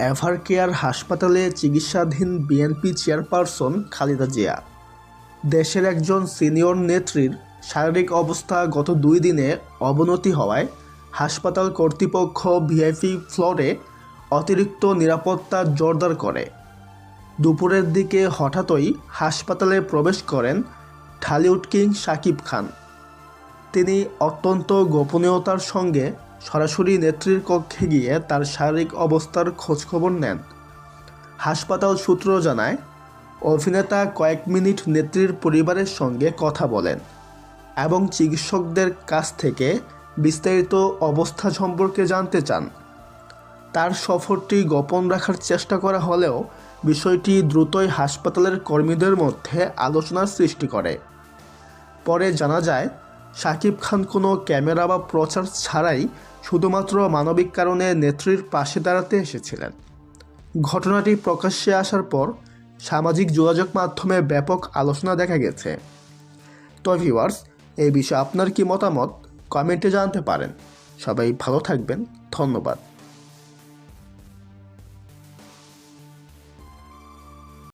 এভারকেয়ার হাসপাতালে চিকিৎসাধীন BNP chairperson Khaleda Zia. দেশের একজন সিনিয়র নেত্রীর শারীরিক অবস্থা গত 2 দিনে অবনতি হওয়ায় হাসপাতাল কর্তৃপক্ষ ভিআইপি ফ্লোরে অতিরিক্ত নিরাপত্তা জোরদার করে। দুপুরের দিকে হঠাৎই হাসপাতালে প্রবেশ করেন ঢালিউড কিং শাকিব খান। তিনি অত্যন্ত গোপনীয়তার সঙ্গে সরাসরি নেত্রীর কক্ষে গিয়ে তার শারীরিক অবস্থার খোঁজখবর নেন। হাসপাতাল সূত্র জানায়, অভিনেতা কয়েক মিনিট নেত্রীর পরিবারের সঙ্গে কথা বলেন এবং চিকিৎসকদের কাছ থেকে বিস্তারিত অবস্থা সম্পর্কে জানতে চান। তার সফরটি গোপন রাখার চেষ্টা করা হলেও বিষয়টি দ্রুতই হাসপাতালের কর্মীদের মধ্যে আলোচনার সৃষ্টি করে। পরে জানা যায়, শাকিব খান কোনো ক্যামেরা বা প্রচার ছাড়াই শুধুমাত্র মানবিক কারণে নেত্রীর পাশে দাঁড়াতে এসেছিলেন। ঘটনাটি প্রকাশ্যে আসার পর সামাজিক যোগাযোগ মাধ্যমে ব্যাপক আলোচনা দেখা গেছে। তো ভিউয়ার্স, এই বিষয়ে আপনার কি মতামত কমেন্টে জানাতে পারেন। সবাই ভালো থাকবেন, ধন্যবাদ।